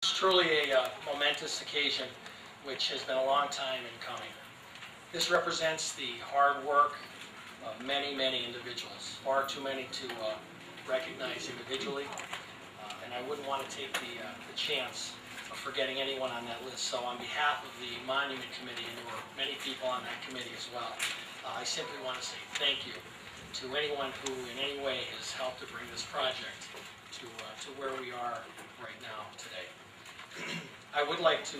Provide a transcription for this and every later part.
It's truly a momentous occasion which has been a long time in coming. This represents the hard work of many, many individuals, far too many to recognize individually, and I wouldn't want to take the chance of forgetting anyone on that list. So on behalf of the Monument Committee, and there were many people on that committee as well, I simply want to say thank you to anyone who in any way has helped to bring this project to where we are right now today. I would like to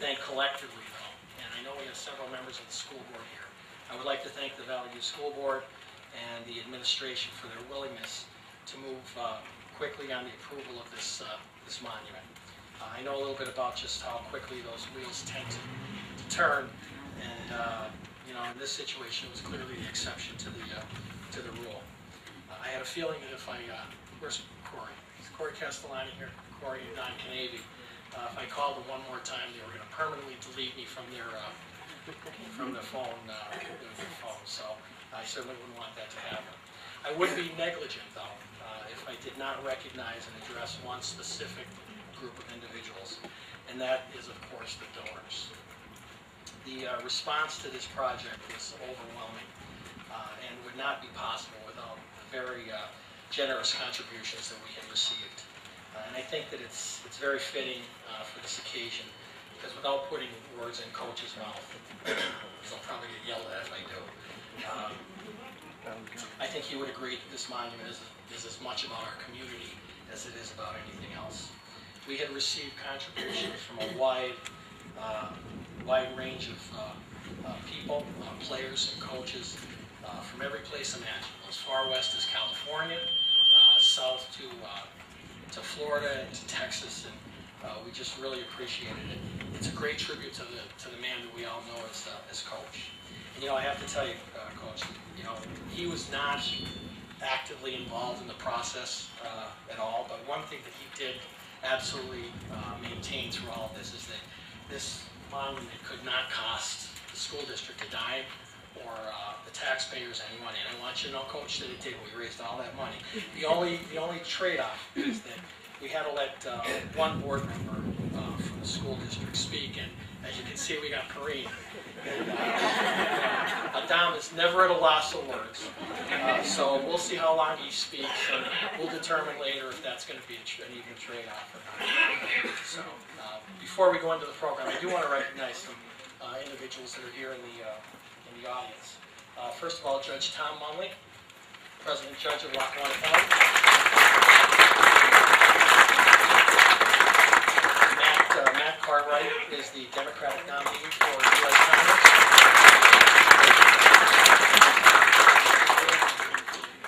thank collectively, though, and I know we have several members of the school board here. I would like to thank the Valley View School Board and the administration for their willingness to move quickly on the approval of this monument. I know a little bit about just how quickly those wheels tend to turn, and you know, in this situation, it was clearly the exception to the rule. I had a feeling that if where's Corey? Is Corey Castellani here? Corey and Don Canavy. If I called them one more time, they were going to permanently delete me from their phone. So I certainly wouldn't want that to happen. I would be negligent, though, if I did not recognize and address one specific group of individuals, and that is, of course, the donors. The response to this project was overwhelming and would not be possible without the very generous contributions that we had received. And I think that it's very fitting for this occasion, because without putting words in Coach's mouth, because I'll probably get yelled at if I do, I think he would agree that this monument is as much about our community as it is about anything else. We had received contributions from a wide range of people, players and coaches from every place imaginable, as far west as California, south to Florida and to Texas, and we just really appreciated it. It's a great tribute to the man that we all know as Coach. And you know, I have to tell you, Coach, you know, he was not actively involved in the process at all, but one thing that he did absolutely maintain through all of this is that this monument could not cost the school district a dime or the taxpayers any money. And I want you to know, Coach, that it did. We raised all that money. The only trade-off is that we had to let one board member from the school district speak, and as you can see, we got Kareem. And Adam is never at a loss of words, so we'll see how long he speaks, and we'll determine later if that's going to be an even trade-off or not. So before we go into the program, I do want to recognize some individuals that are here in the audience. First of all, Judge Tom Munley, President Judge of Lackawanna County. Matt Cartwright is the Democratic nominee for U.S. Congress.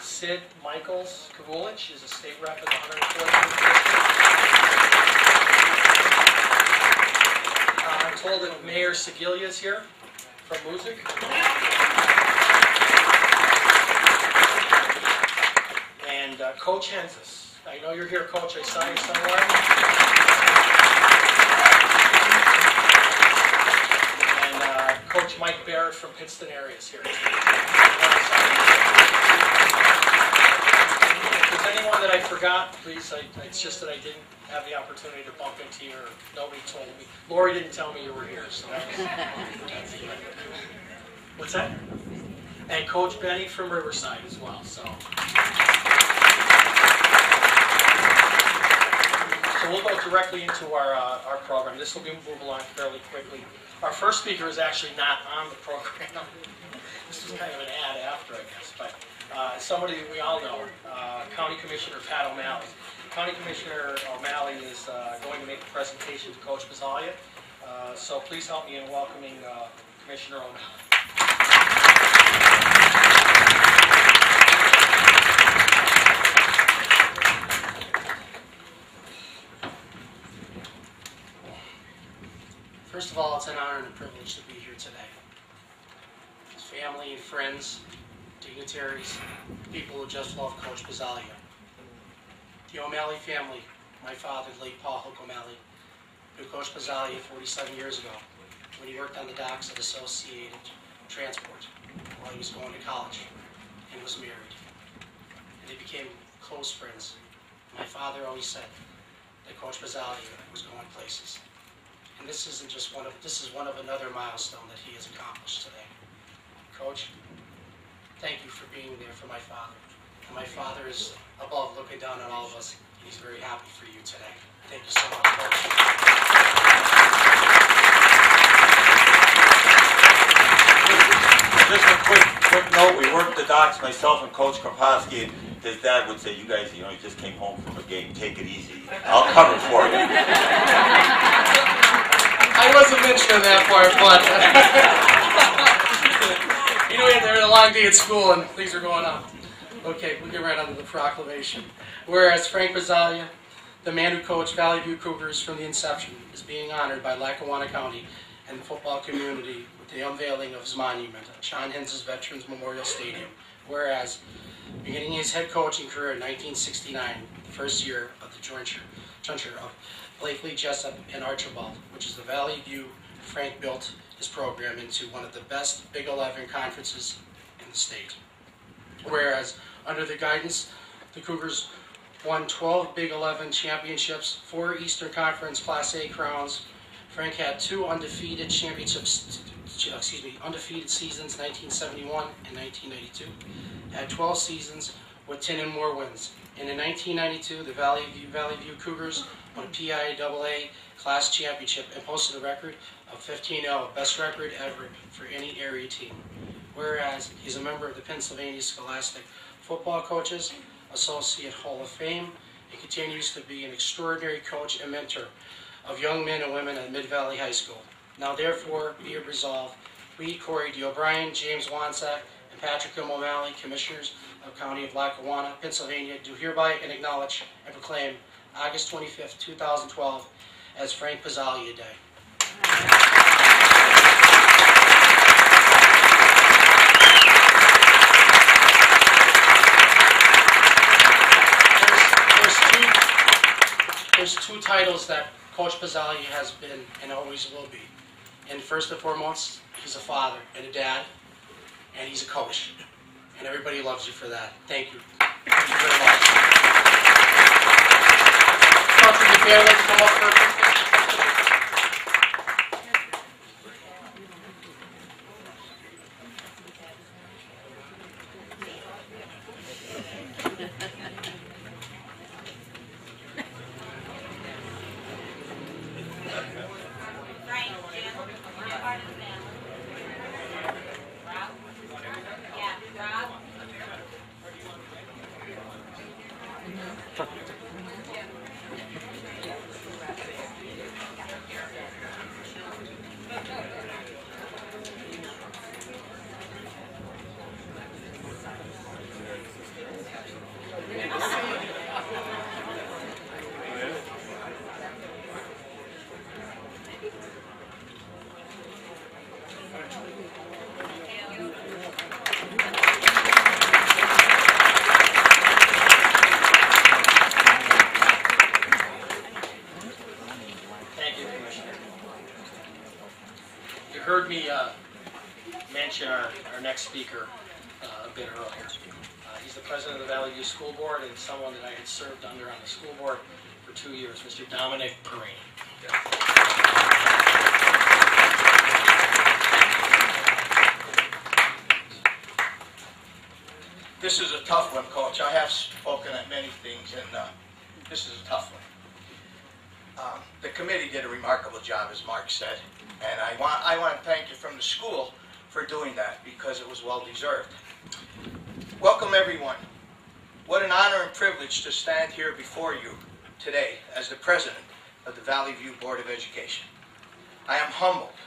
Sid Michaels Kavulich is a state rep at the 114th district. I'm told that Mayor Segillia is here from Music. And Coach Henzis. I know you're here, Coach. I saw you somewhere. And Coach Mike Barrett from Pittston area is here. If there's anyone that I forgot, please, it's just that I didn't have the opportunity to bump into you, or nobody told me. Lori didn't tell me you were here, so that's good. What's that? And Coach Benny from Riverside as well. So we'll go directly into our program. This will move along fairly quickly. Our first speaker is actually not on the program. This is kind of an ad after, I guess, but somebody that we all know, County Commissioner Pat O'Malley. County Commissioner O'Malley is going to make a presentation to Coach Pazzaglia. So please help me in welcoming Commissioner O'Malley. First of all, it's an honor and a privilege to be here today. As family, friends, dignitaries, people who just love Coach Pazzaglia. The O'Malley family, my father, late Paul Hook O'Malley, knew Coach Pazzaglia 47 years ago when he worked on the docks of Associated Transport while he was going to college and was married. And they became close friends. My father always said, that Coach Pazzaglia was going places. And this is one of another milestone that he has accomplished today. Coach, thank you for being there for my father. And my father is above looking down on all of us, and he's very happy for you today. Thank you so much, Coach. Just a quick note, we worked the docks, myself and Coach Kropowski, and his dad would say, you guys, you just came home from a game, take it easy. I'll cover for you. I wasn't mentioning that part, but they had a long day at school and things are going on. Okay, we'll get right on to the proclamation. Whereas Frank Pazzaglia, the man who coached Valley View Cougars from the inception, is being honored by Lackawanna County and the football community with the unveiling of his monument at Sean Hens's Veterans Memorial Stadium. Whereas, beginning his head coaching career in 1969, the first year of the jointure of Blakely, Jessup, and Archibald, which is the Valley View, Frank built his program into one of the best Big 11 conferences in the state. Whereas, under the guidance, the Cougars won 12 Big 11 championships, 4 Eastern Conference Class A crowns. Frank had 2 undefeated seasons, 1971 and 1992. Had 12 seasons with 10 and more wins. And in 1992, the Valley View Cougars won a PIAA Class Championship and posted a record of 15-0, best record ever for any area team. Whereas he's a member of the Pennsylvania Scholastic Football Coaches Associate Hall of Fame and continues to be an extraordinary coach and mentor of young men and women at Mid-Valley High School. Now therefore be it resolved, we, Corey D. O'Brien, James Wansack, and Patrick M. O'Malley, Commissioners of County of Lackawanna, Pennsylvania, do hereby and acknowledge and proclaim August 25th, 2012 as Frank Pazzaglia Day. There's two titles that Coach Pazzaglia has been and always will be. And first and foremost, he's a father and a dad, and he's a coach. And everybody loves you for that. Thank you. Thank you very much. Coach, would you like to come up for a picture? Heard me mention our next speaker a bit earlier. He's the president of the Valley View School Board and someone that I had served under on the school board for 2 years, Mr. Dominic Perini. This is a tough one, Coach. I have spoken at many things, and this is a tough one. The committee did a remarkable job, as Mark said, and I want to thank you from the school for doing that because it was well deserved. Welcome, everyone. What an honor and privilege to stand here before you today as the president of the Valley View Board of Education. I am humbled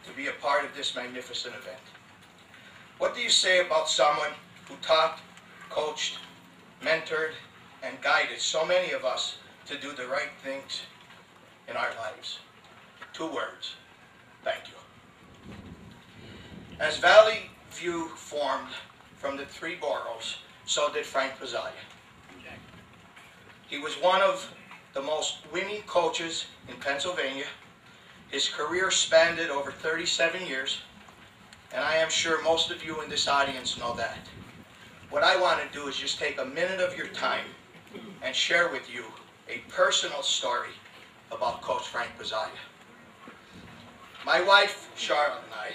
to be a part of this magnificent event. What do you say about someone who taught, coached, mentored, and guided so many of us to do the right things in our lives? 2 words: thank you. As Valley View formed from the 3 boroughs, so did Frank Pazzaglia. He was one of the most winning coaches in Pennsylvania. His career spanned over 37 years, and I am sure most of you in this audience know that. What I want to do is just take a minute of your time and share with you a personal story about Coach Frank Pazzaglia. My wife, Charlotte, and I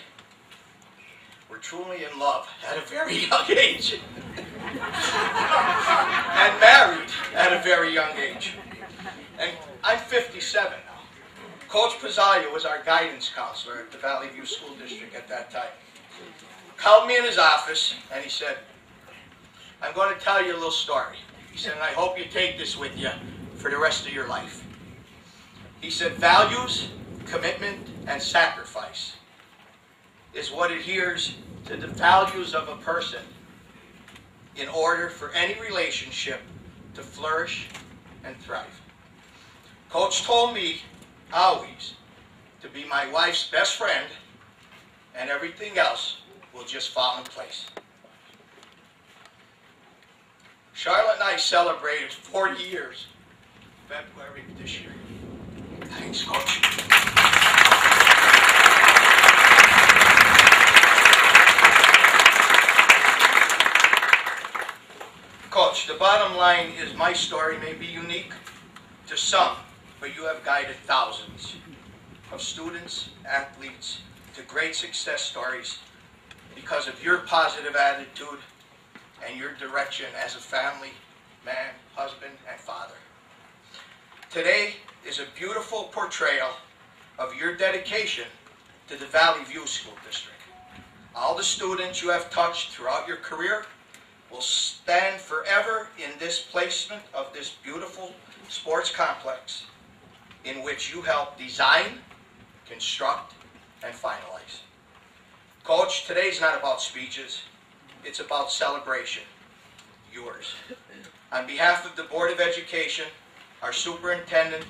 were truly in love at a very young age. And married at a very young age. And I'm 57 now. Coach Pazzaglia was our guidance counselor at the Valley View School District at that time. Called me in his office and he said, I'm going to tell you a little story. He said, and I hope you take this with you for the rest of your life. He said, values, commitment, and sacrifice is what adheres to the values of a person in order for any relationship to flourish and thrive. Coach told me always to be my wife's best friend, and everything else will just fall in place. Charlotte and I celebrated 40 years February this year. Thanks, Coach. Coach, the bottom line is my story may be unique to some, but you have guided thousands of students, athletes, to great success stories because of your positive attitude and your direction as a family, man, husband, and father. Today is a beautiful portrayal of your dedication to the Valley View School District. All the students you have touched throughout your career will stand forever in this placement of this beautiful sports complex in which you helped design, construct, and finalize. Coach, today's not about speeches, it's about celebration, yours. On behalf of the Board of Education, our superintendent,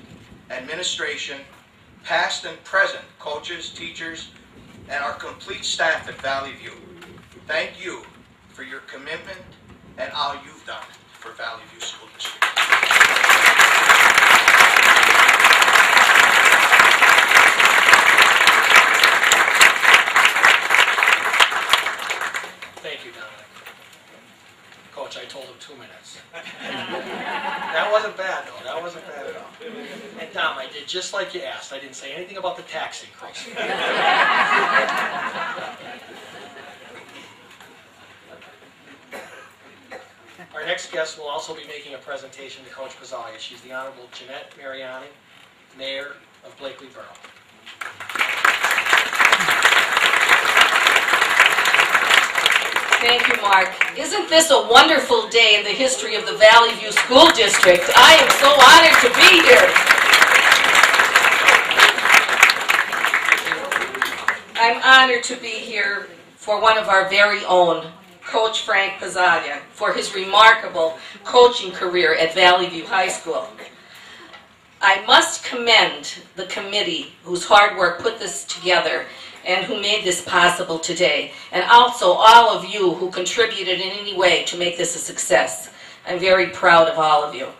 administration, past and present coaches, teachers, and our complete staff at Valley View, thank you for your commitment and all you've done for Valley View School District. Thank you, Dominic. Coach, I told him 2 minutes. That wasn't bad, though. That wasn't bad at all. And Dom, I did just like you asked. I didn't say anything about the tax increase. Our next guest will also be making a presentation to Coach Pazzaglia. She's the Honorable Jeanette Mariani, Mayor of Blakely Borough. Thank you, Mark. Isn't this a wonderful day in the history of the Valley View School District? I am so honored to be here. I'm honored to be here for one of our very own, Coach Frank Pazzaglia, for his remarkable coaching career at Valley View High School. I must commend the committee whose hard work put this together and who made this possible today, and also all of you who contributed in any way to make this a success. I'm very proud of all of you.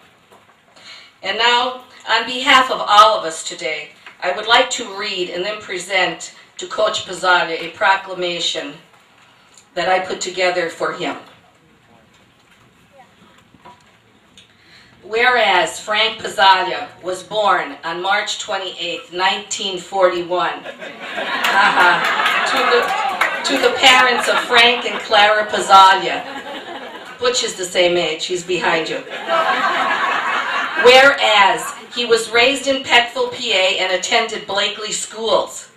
And now, on behalf of all of us today, I would like to read and then present to Coach Pazzaglia a proclamation that I put together for him. Whereas Frank Pazzaglia was born on March 28, 1941, to the parents of Frank and Clara Pazzaglia. Butch is the same age, he's behind you. Whereas he was raised in Peckville, PA, and attended Blakely schools.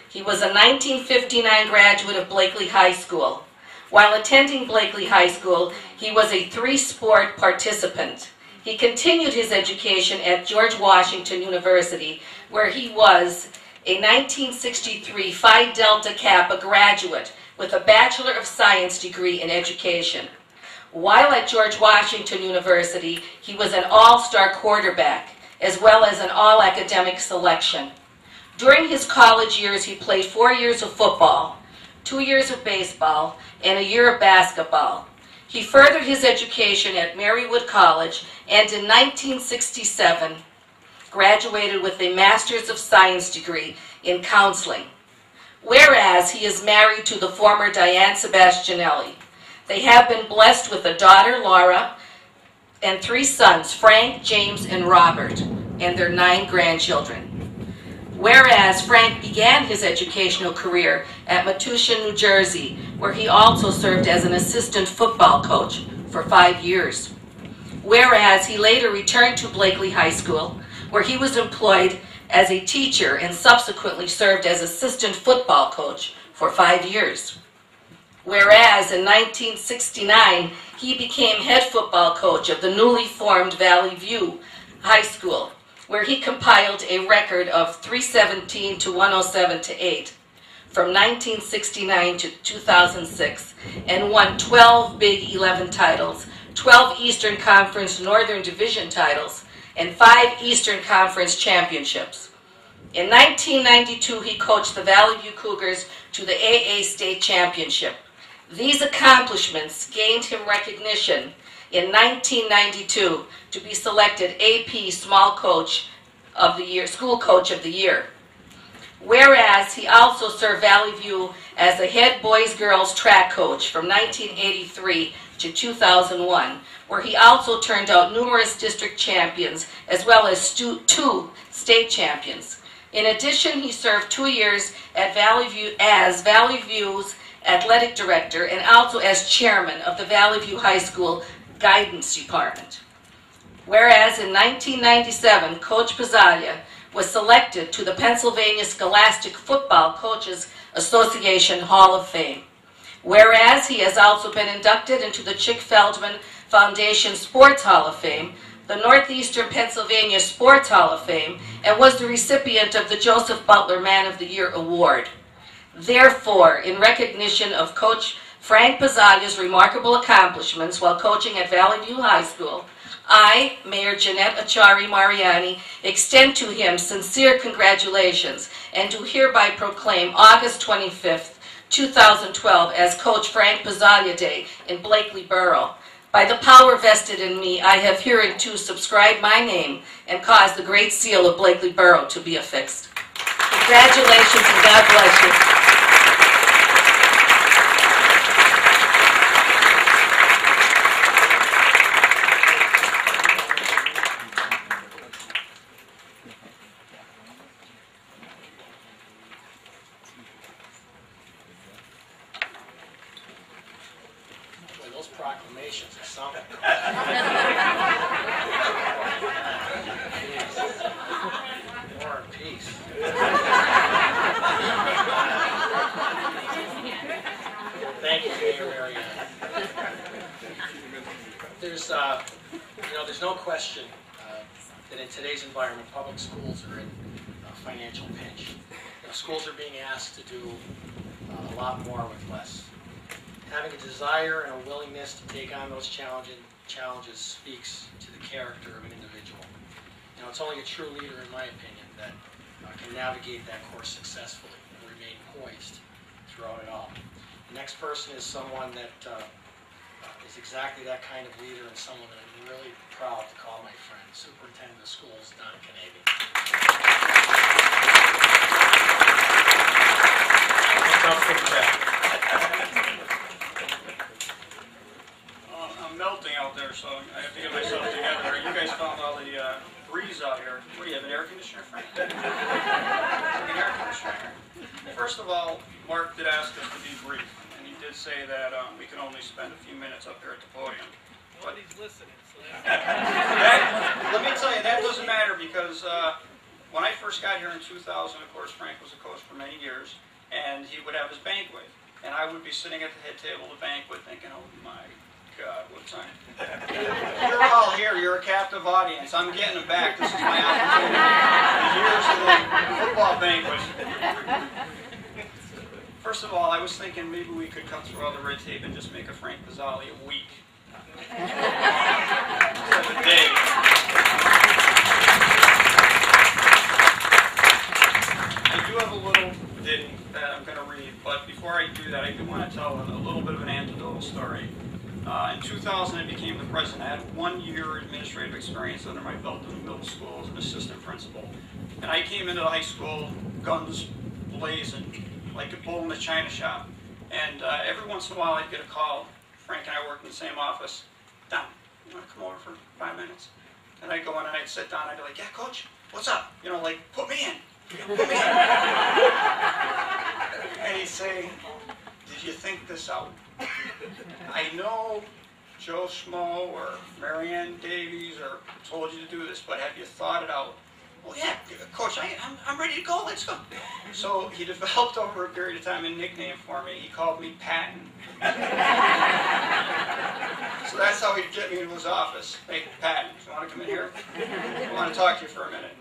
He was a 1959 graduate of Blakely High School. While attending Blakely High School, he was a 3-sport participant. He continued his education at George Washington University, where he was a 1963 Phi Delta Kappa graduate with a Bachelor of Science degree in education. While at George Washington University, he was an all-star quarterback, as well as an all-academic selection. During his college years, he played 4 years of football, 2 years of baseball, and a year of basketball. He furthered his education at Marywood College and in 1967 graduated with a Master's of Science degree in counseling. Whereas he is married to the former Diane Sebastianelli. They have been blessed with a daughter, Laura, and 3 sons, Frank, James, and Robert, and their 9 grandchildren. Whereas Frank began his educational career at Metuchen, New Jersey, where he also served as an assistant football coach for 5 years. Whereas he later returned to Blakely High School, where he was employed as a teacher and subsequently served as assistant football coach for 5 years. Whereas in 1969, he became head football coach of the newly formed Valley View High School, where he compiled a record of 317 to 107 to 8 from 1969 to 2006 and won 12 Big 11 titles, 12 Eastern Conference Northern Division titles, and 5 Eastern Conference championships. In 1992, he coached the Valley View Cougars to the AA State Championship. These accomplishments gained him recognition in 1992 to be selected AP Small Coach of the Year, School Coach of the Year. Whereas he also served Valley View as a head boys-girls track coach from 1983 to 2001, where he also turned out numerous district champions as well as 2 state champions. In addition, he served 2 years at Valley View as Valley View's athletic director and also as chairman of the Valley View High School Guidance Department. Whereas in 1997, Coach Pazzaglia was selected to the Pennsylvania Scholastic Football Coaches Association Hall of Fame. Whereas he has also been inducted into the Chick Feldman Foundation Sports Hall of Fame, the Northeastern Pennsylvania Sports Hall of Fame, and was the recipient of the Joseph Butler Man of the Year Award. Therefore, in recognition of Coach Frank Pazzaglia's remarkable accomplishments while coaching at Valley View High School, I, Mayor Jeanette Achari Mariani, extend to him sincere congratulations and do hereby proclaim August 25th, 2012 as Coach Frank Pazzaglia Day in Blakely Borough. By the power vested in me, I have hereunto subscribed my name and caused the great seal of Blakely Borough to be affixed. Congratulations and God bless you. Those proclamations are something. War and peace. Thank you, Mayor Marianne. There's no question that in today's environment, public schools are in a financial pinch. Schools are being asked to do a lot more with less. Having a desire and a willingness to take on those challenges speaks to the character of an individual. It's only a true leader, in my opinion, that can navigate that course successfully and remain poised throughout it all. The next person is someone that is exactly that kind of leader and someone that I'm really proud to call my friend, Superintendent of Schools, Don Kanabe. I'm melting out there, so I have to get myself together. You guys found all the breeze out here. What do you have, an air conditioner, Frank? An air conditioner. First of all, Mark did ask us to be brief, and he did say that we can only spend a few minutes up here at the podium. But he's listening. So let me tell you, that doesn't matter because when I first got here in 2000, of course, Frank was a coach for many years, and he would have his banquet. And I would be sitting at the head table of the banquet thinking, oh my God, what time? You're all here, you're a captive audience. I'm getting them back. This is my opportunity. Years of the football banquet. First of all, I was thinking maybe we could cut through all the red tape and just make a Frank Pazzaglia week. Instead of a day. I do have a little ditty that I'm going to read, but before I do that, I do want to tell a little bit of an anecdotal story. In 2000, I became the president. I had 1 year administrative experience under my belt in the middle school as an assistant principal. And I came into the high school, guns blazing, like a bull in a china shop. And every once in a while, I'd get a call. Frank and I worked in the same office. Don, You want to come over for 5 minutes? And I'd go in and I'd sit down. I'd be like, yeah, coach, what's up? You know, like, put me in. Put me in. And he'd say, did you think this out? I know Joe Schmo or Marianne Davies or told you to do this, but have you thought it out? Well, yeah, coach, I'm ready to go. Let's go. So he developed over a period of time a nickname for me. He called me Patton. So that's how he'd get me into his office. Hey, Patton, you want to come in here? I want to talk to you for a minute.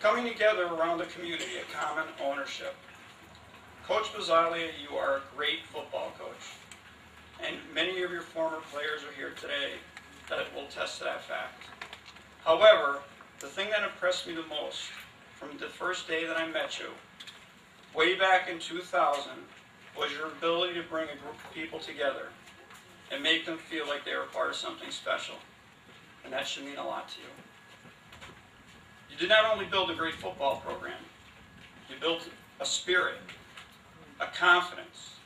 Coming together around the community, a common ownership. Coach Pazzaglia, you are a great football coach. And many of your former players are here today that will attest to that fact. However, the thing that impressed me the most from the first day that I met you, way back in 2000, was your ability to bring a group of people together and make them feel like they were part of something special. And that should mean a lot to you. You did not only build a great football program, you built a spirit, a confidence,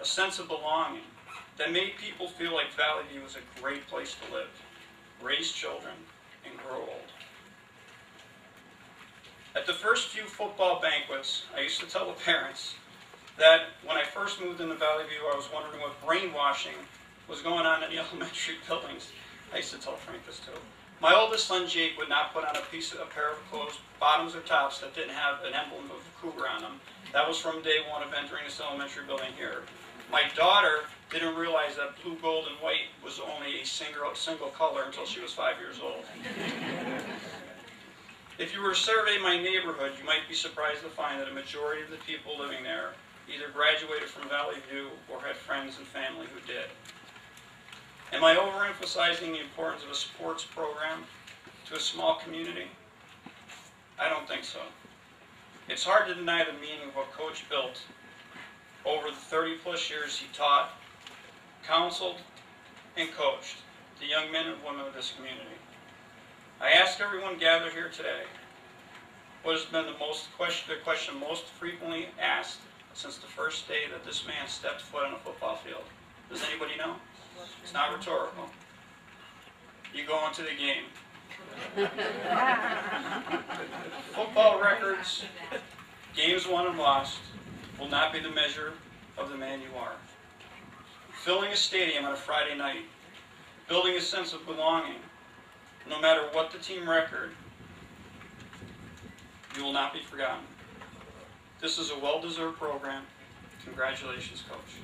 a sense of belonging that made people feel like Valley View was a great place to live, raise children, and grow old. At the first few football banquets, I used to tell the parents that when I first moved into Valley View, I was wondering what brainwashing was going on in the elementary buildings. I used to tell Frank this too. My oldest son, Jake, would not put on a pair of clothes, bottoms or tops, that didn't have an emblem of a cougar on them. That was from day one of entering this elementary building here. My daughter didn't realize that blue, gold, and white was only a single color until she was 5 years old. If you were to survey my neighborhood, you might be surprised to find that a majority of the people living there either graduated from Valley View or had friends and family who did. Am I overemphasizing the importance of a sports program to a small community? I don't think so. It's hard to deny the meaning of what Coach built over the 30-plus years he taught, counseled, and coached the young men and women of this community. I ask everyone gathered here today, what has been the question most frequently asked since the first day that this man stepped foot on a football field? Does anybody know? It's not rhetorical. You go into the game. Football records, games won and lost, will not be the measure of the man you are. Filling a stadium on a Friday night, building a sense of belonging, no matter what the team record, you will not be forgotten. This is a well-deserved program. Congratulations, Coach.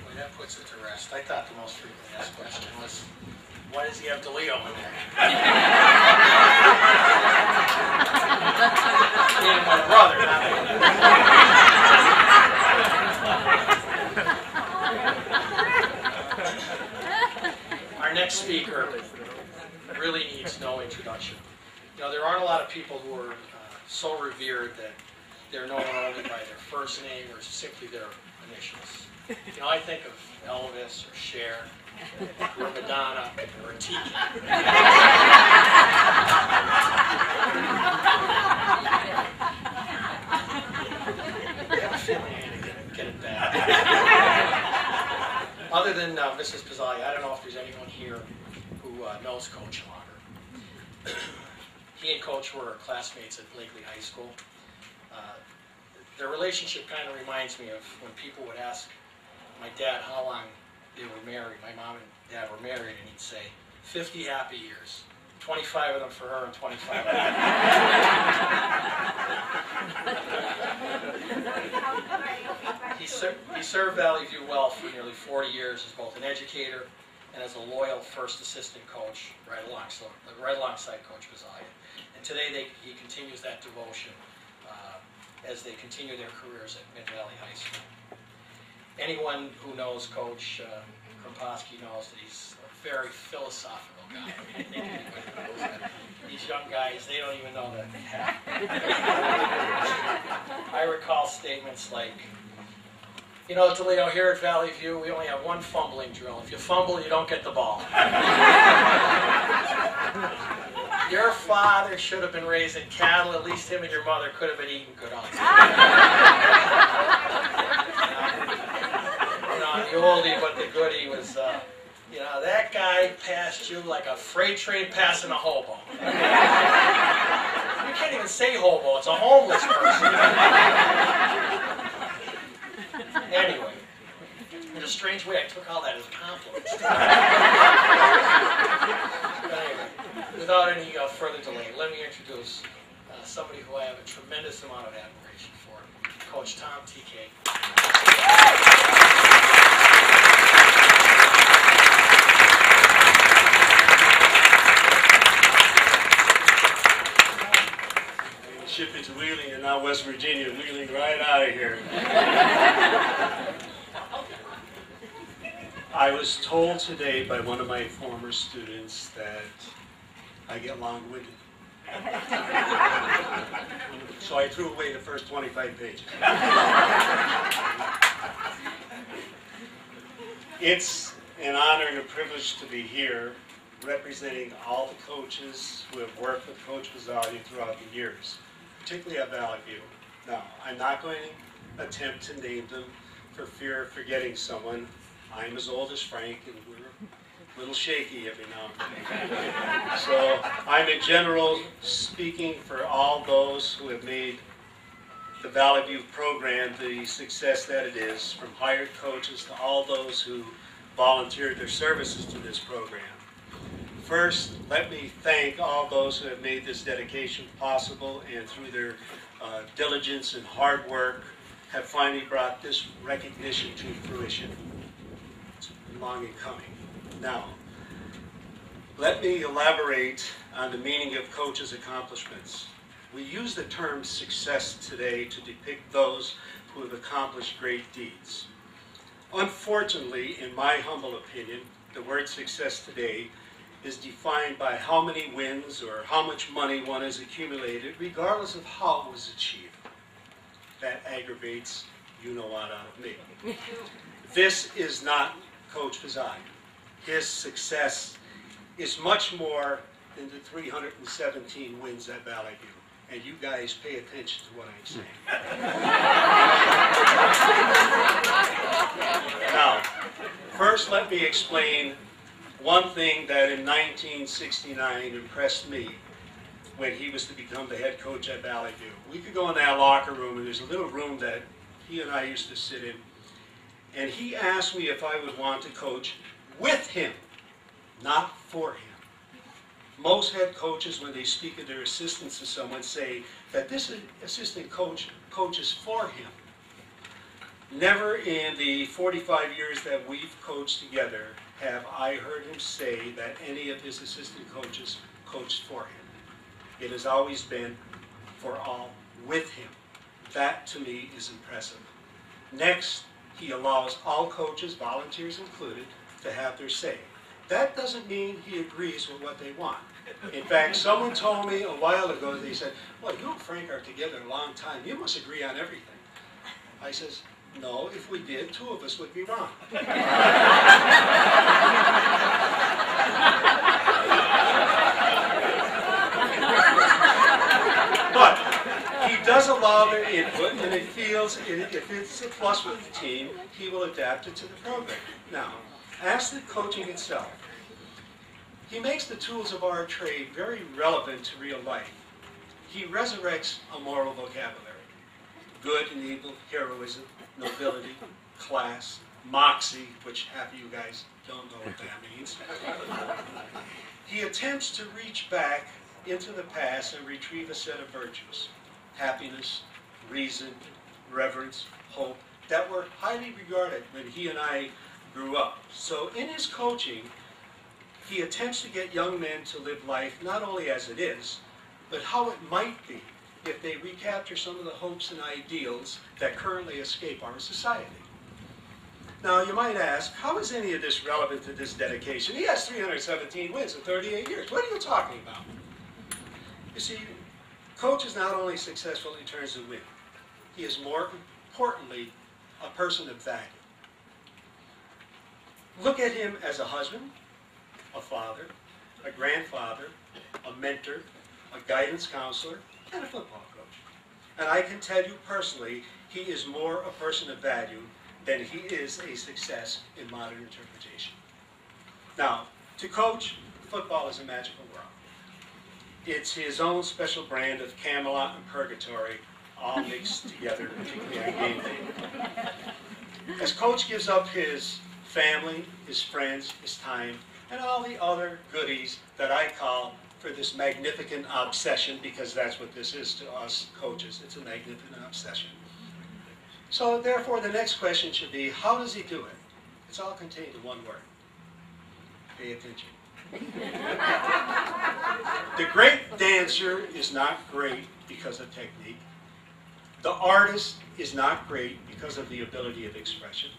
Well, that puts it to rest. I thought the most frequently asked question was, why does he have DeLeo in there? And my brother, not me. Our next speaker really needs no introduction. You know, there aren't a lot of people who are so revered that they're known only by their first name or simply their initials. You know, I think of Elvis or Cher or Madonna or Tiki. I have a feeling I'm going to get it back. Other than Mrs. Pazzaglia, I don't know if there's anyone here who knows Coach longer. He and Coach were classmates at Blakely High School. Their relationship kind of reminds me of when people would ask my dad how long they were married. My mom and dad were married, and he'd say, 50 happy years. 25 of them for her and 25 of them. He served Valley View well for nearly 40 years as both an educator and as a loyal first assistant coach right alongside Coach Pazzaglia. And today he continues that devotion as they continue their careers at Mid-Valley High School. Anyone who knows Coach Krompowski knows that he's a very philosophical guy. I think anybody knows that. These young guys, they don't even know that they have. I recall statements like, you know, Toledo, here at Valley View, we only have one fumbling drill. If you fumble, you don't get the ball. Your father should have been raising cattle. At least him and your mother could have been eating good on it. The oldie but the goodie was, that guy passed you like a freight train passing a hobo. You can't even say hobo. It's a homeless person. Anyway, in a strange way, I took all that as compliments. But anyway, without any further delay, let me introduce somebody who I have a tremendous amount of admiration for, Coach Tom TK. Ship it to Wheeling and now West Virginia, Wheeling right out of here. I was told today by one of my former students that I get long-winded. So I threw away the first 25 pages. It's an honor and a privilege to be here representing all the coaches who have worked with Coach Pazzaglia throughout the years, particularly at Valley View. Now, I'm not going to attempt to name them for fear of forgetting someone. I'm as old as Frank, and we're a little shaky every now and then. So I'm in general speaking for all those who have made the Valley View program the success that it is, from hired coaches to all those who volunteered their services to this program. First, let me thank all those who have made this dedication possible and through their diligence and hard work have finally brought this recognition to fruition. It's been long in coming. Now, let me elaborate on the meaning of coaches' accomplishments. We use the term success today to depict those who have accomplished great deeds. Unfortunately, in my humble opinion, the word success today is defined by how many wins or how much money one has accumulated, regardless of how it was achieved. That aggravates you-know-what out of me. This is not Coach Pazzaglia. His success is much more than the 317 wins at Valley View. And you guys pay attention to what I'm saying. Now, first let me explain one thing that in 1969 impressed me when he was to become the head coach at Valley View. We could go in that locker room, and there's a little room that he and I used to sit in, and he asked me if I would want to coach with him, not for him. Most head coaches, when they speak of their assistants to someone, say that this assistant coach coaches for him. Never in the 45 years that we've coached together have I heard him say that any of his assistant coaches coached for him. It has always been for all with him. That, to me, is impressive. Next, he allows all coaches, volunteers included, to have their say. That doesn't mean he agrees with what they want. In fact, someone told me a while ago, they said, well, you and Frank are together a long time. You must agree on everything. I says, no, if we did, two of us would be wrong. But he does allow their input, and if it's a plus with the team, he will adapt it to the program. Now, as the coaching itself, he makes the tools of our trade very relevant to real life. He resurrects a moral vocabulary. Good and evil, heroism, nobility, class, moxie, which half of you guys don't know what that means. He attempts to reach back into the past and retrieve a set of virtues. Happiness, reason, reverence, hope, that were highly regarded when he and I grew up. So in his coaching, he attempts to get young men to live life not only as it is, but how it might be if they recapture some of the hopes and ideals that currently escape our society. Now, you might ask, how is any of this relevant to this dedication? He has 317 wins in 38 years. What are you talking about? You see, Coach is not only successful in terms of win, he is more importantly a person of value. Look at him as a husband, a father, a grandfather, a mentor, a guidance counselor, and a football coach. And I can tell you personally, he is more a person of value than he is a success in modern interpretation. Now, to coach, football is a magical world. It's his own special brand of Camelot and Purgatory all mixed together, particularly on game day. As coach gives up his family, his friends, his time, and all the other goodies that I call for this magnificent obsession, because that's what this is to us coaches. It's a magnificent obsession. So therefore, the next question should be, how does he do it? It's all contained in one word. Pay attention. The great dancer is not great because of technique. The artist is not great because of the ability of expression.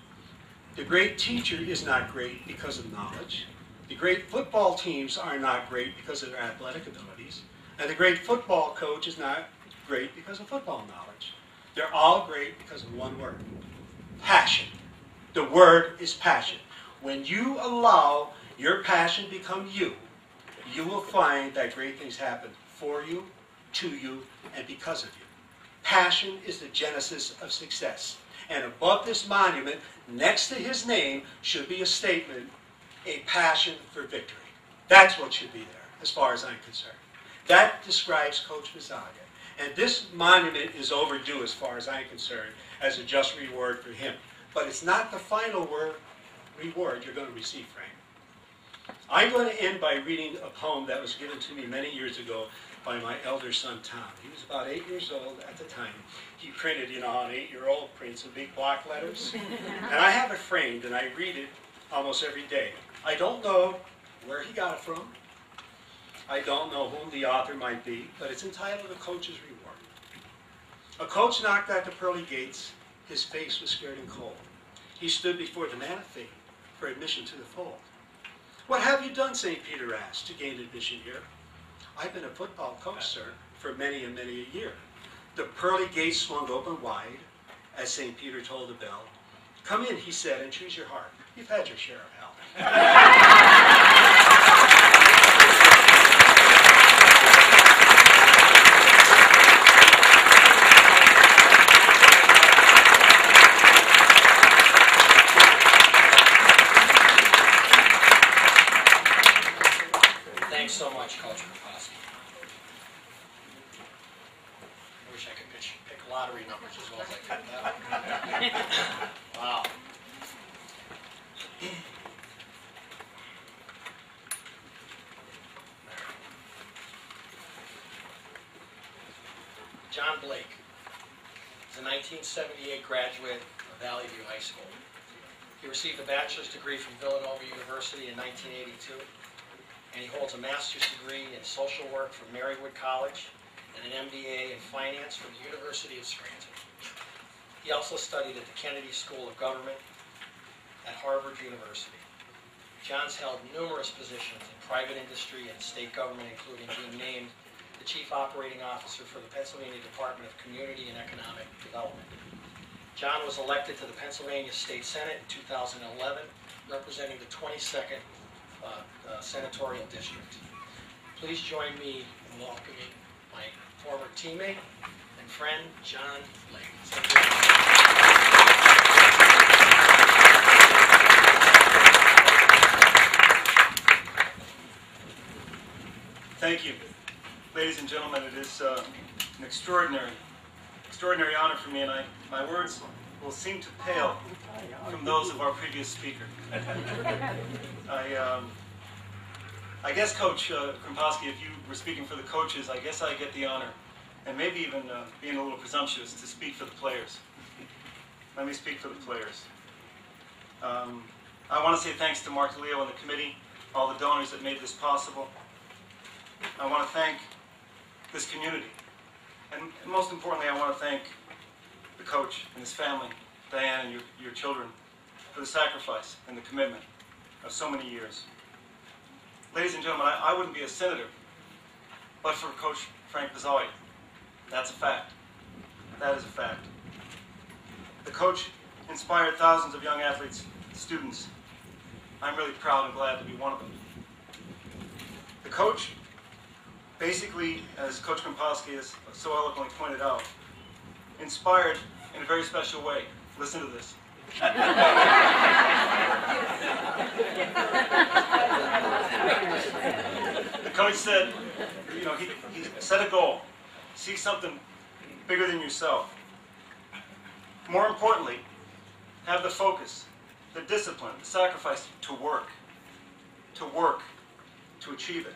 The great teacher is not great because of knowledge. The great football teams are not great because of their athletic abilities. And the great football coach is not great because of football knowledge. They're all great because of one word: passion. The word is passion. When you allow your passion become you, you will find that great things happen for you, to you, and because of you. Passion is the genesis of success. And above this monument, next to his name, should be a statement, a passion for victory. That's what should be there, as far as I'm concerned. That describes Coach Pazzaglia. And this monument is overdue, as far as I'm concerned, as a just reward for him. But it's not the final reward you're going to receive, Frank. I'm going to end by reading a poem that was given to me many years ago by my elder son, Tom. He was about 8 years old at the time. He printed, you know how an 8-year-old prints in big block letters? And I have it framed, and I read it almost every day. I don't know where he got it from. I don't know whom the author might be, but it's entitled A Coach's Reward. A coach knocked at the pearly gates. His face was scared and cold. He stood before the man of faith for admission to the fold. "What have you done," St. Peter asked, "to gain admission here?" "I've been a football coach, sir, for many and many a year." The pearly gates swung open wide as St. Peter tolled the bell. "Come in," he said, "and choose your heart. You've had your share of hell." Thanks so much, Coach Kropowski. I wish I could pick lottery numbers as well as I could that. Wow. John Blake is a 1978 graduate of Valley View High School. He received a bachelor's degree from Villanova University in 1982. And he holds a master's degree in social work from Marywood College and an MBA in finance from the University of Scranton. He also studied at the Kennedy School of Government at Harvard University. John's held numerous positions in private industry and state government, including being named the Chief Operating Officer for the Pennsylvania Department of Community and Economic Development. John was elected to the Pennsylvania State Senate in 2011, representing the 22nd senatorial district. Please join me in welcoming my former teammate and friend, John Blake. Thank you. Ladies and gentlemen, it is an extraordinary honor for me, and my words will seem to pale from those of our previous speaker. I guess, Coach Kropowski, if you were speaking for the coaches, I guess I get the honor, and maybe even being a little presumptuous, to speak for the players. Let me speak for the players. I want to say thanks to Mark DeLeo and the committee, all the donors that made this possible. I want to thank this community. And most importantly, I want to thank the coach and his family, Diane, and your children, for the sacrifice and the commitment of so many years. Ladies and gentlemen, I wouldn't be a senator but for Coach Frank Pazzaglia. That's a fact. That is a fact. The coach inspired thousands of young athletes, students. I'm really proud and glad to be one of them. The coach basically, as Coach Kompowski has so eloquently pointed out, inspired in a very special way. Listen to this. The coach said, you know, he set a goal. See something bigger than yourself. More importantly, have the focus, the discipline, the sacrifice to work, to achieve it.